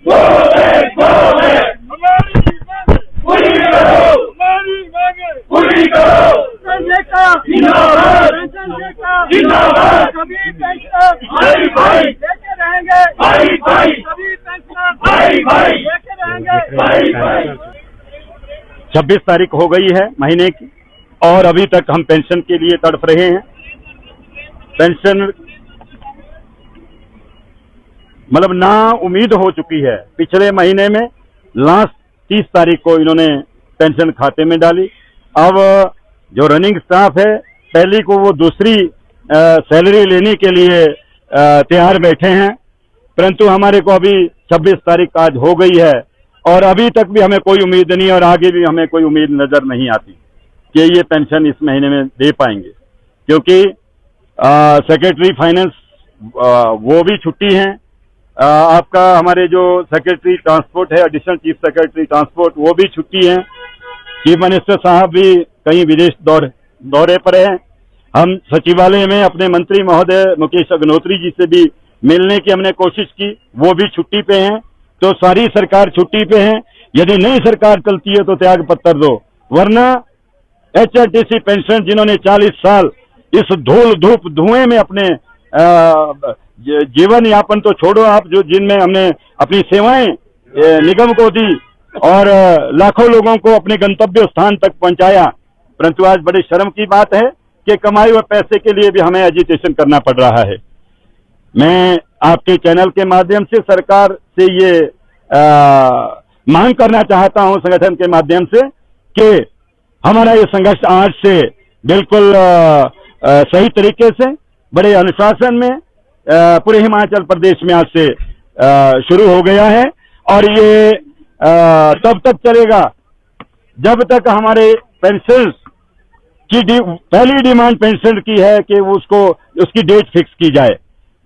सभी पेंशनर लेके रहेंगे, सभी पेंशनर लेके रहेंगे। 26 तारीख हो गई है महीने की और अभी तक हम पेंशन के लिए तड़प रहे हैं। पेंशन मतलब ना उम्मीद हो चुकी है। पिछले महीने में लास्ट 30 तारीख को इन्होंने पेंशन खाते में डाली। अब जो रनिंग स्टाफ है पहली को वो दूसरी सैलरी लेने के लिए तैयार बैठे हैं, परंतु हमारे को अभी 26 तारीख आज हो गई है और अभी तक भी हमें कोई उम्मीद नहीं और आगे भी हमें कोई उम्मीद नजर नहीं आती कि ये पेंशन इस महीने में दे पाएंगे, क्योंकि सेक्रेटरी फाइनेंस वो भी छुट्टी हैं। आपका हमारे जो सेक्रेटरी ट्रांसपोर्ट है, एडिशनल चीफ सेक्रेटरी ट्रांसपोर्ट, वो भी छुट्टी हैं। चीफ मिनिस्टर साहब भी कहीं विदेश दौरे पर हैं। हम सचिवालय में अपने मंत्री महोदय मुकेश अग्निहोत्री जी से भी मिलने की हमने कोशिश की, वो भी छुट्टी पे हैं। तो सारी सरकार छुट्टी पे है। यदि नई सरकार चलती है तो त्याग पत्र दो, वरना HRTC पेंशन जिन्होंने 40 साल इस धूल धूप धुएं में अपने जीवन यापन तो छोड़ो आप, जो जिनमें हमने अपनी सेवाएं निगम को दी और लाखों लोगों को अपने गंतव्य स्थान तक पहुंचाया, परंतु आज बड़े शर्म की बात है कि कमाए हुए पैसे के लिए भी हमें एजिटेशन करना पड़ रहा है। मैं आपके चैनल के माध्यम से सरकार से ये मांग करना चाहता हूं, संगठन के माध्यम से, कि हमारा ये संघर्ष आज से बिल्कुल सही तरीके से बड़े अनुशासन में पूरे हिमाचल प्रदेश में आज से शुरू हो गया है और ये तब तक चलेगा जब तक हमारे पेंशन की पहली डिमांड पेंशन की है कि उसकी डेट फिक्स की जाए।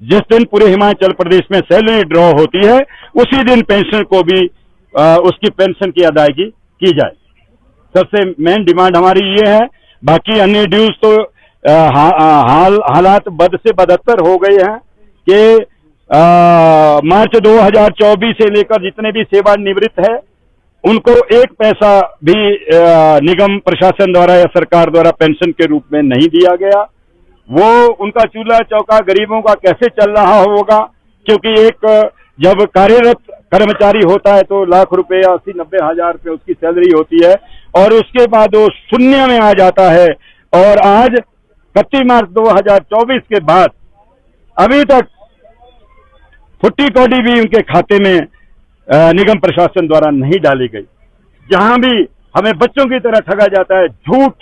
जिस दिन पूरे हिमाचल प्रदेश में सैलरी ड्रॉ होती है उसी दिन पेंशन को भी उसकी पेंशन की अदायगी की जाए। सबसे मेन डिमांड हमारी ये है। बाकी अन्य ड्यूज तो हालात बद से बदतर हो गए हैं कि मार्च 2024 से लेकर जितने भी सेवानिवृत्त है उनको एक पैसा भी निगम प्रशासन द्वारा या सरकार द्वारा पेंशन के रूप में नहीं दिया गया। वो उनका चूल्हा चौका गरीबों का कैसे चल रहा होगा, क्योंकि एक जब कार्यरत कर्मचारी होता है तो लाख रुपए या 80-90 हजार रुपये उसकी सैलरी होती है और उसके बाद वो शून्य में आ जाता है। और आज 31 मार्च 2024 के बाद अभी तक फुट्टी कौड़ी भी उनके खाते में निगम प्रशासन द्वारा नहीं डाली गई। जहां भी हमें बच्चों की तरह ठगा जाता है, झूठ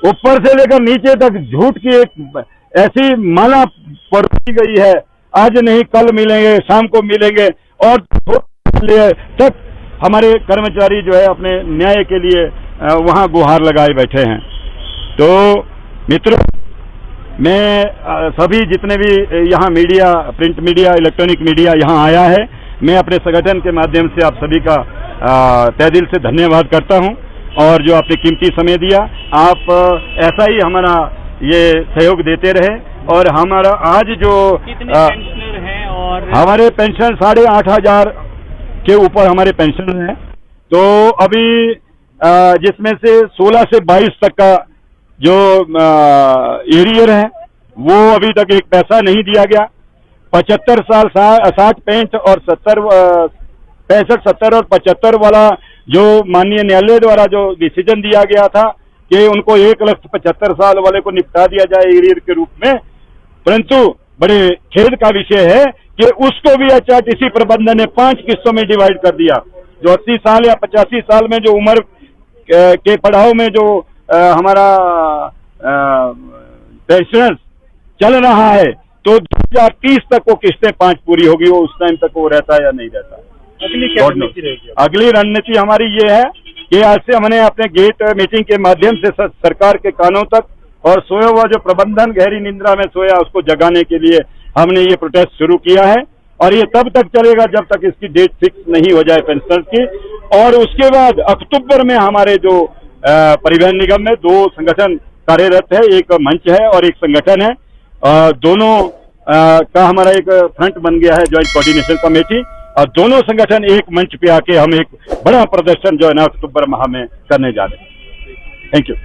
ऊपर से लेकर नीचे तक झूठ की एक ऐसी माला परोसी गई है। आज नहीं कल मिलेंगे, शाम को मिलेंगे और तक हमारे कर्मचारी जो है अपने न्याय के लिए वहां गुहार लगाए बैठे हैं। तो मित्रों, मैं सभी जितने भी यहाँ media, print media, electronic media यहाँ आया है, मैं अपने संगठन के माध्यम से आप सभी का तहे दिल से धन्यवाद करता हूँ और जो आपने कीमती समय दिया, आप ऐसा ही हमारा ये सहयोग देते रहे। और हमारा आज जो कितने पेंशनर हैं और हमारे पेंशन 8,500 के ऊपर हमारे पेंशन हैं। तो अभी जिसमें से 16 से 22 तक का जो एरियर है वो अभी तक एक पैसा नहीं दिया गया। 75 साल 60, 65 और 65, 70 और 75 वाला जो माननीय न्यायालय द्वारा जो डिसीजन दिया गया था कि उनको 1,75,000 साल वाले को निपटा दिया जाए एरियर के रूप में, परंतु बड़े खेद का विषय है कि उसको भी HRTC प्रबंधन ने 5 किस्तों में डिवाइड कर दिया। जो 80 साल या 85 साल में जो उम्र के पड़ाव में जो हमारा पेंशन चल रहा है, तो 2030 तक वो किस्तें 5 पूरी होगी। वो उस टाइम तक वो रहता है या नहीं रहता। अगली रणनीति हमारी ये है कि आज से हमने अपने गेट मीटिंग के माध्यम से सरकार के कानों तक और सोया हुआ जो प्रबंधन गहरी निंद्रा में सोया उसको जगाने के लिए हमने ये प्रोटेस्ट शुरू किया है और ये तब तक चलेगा जब तक इसकी डेट फिक्स नहीं हो जाए पेंशन की। और उसके बाद अक्टूबर में हमारे जो परिवहन निगम में 2 संगठन कार्यरत है, एक मंच है और एक संगठन है। दोनों का हमारा एक फ्रंट बन गया है, ज्वाइंट कोऑर्डिनेशन कमेटी, और दोनों संगठन एक मंच पे आके हम एक बड़ा प्रदर्शन जो है ना अक्टूबर माह में करने जा रहे हैं। Thank you.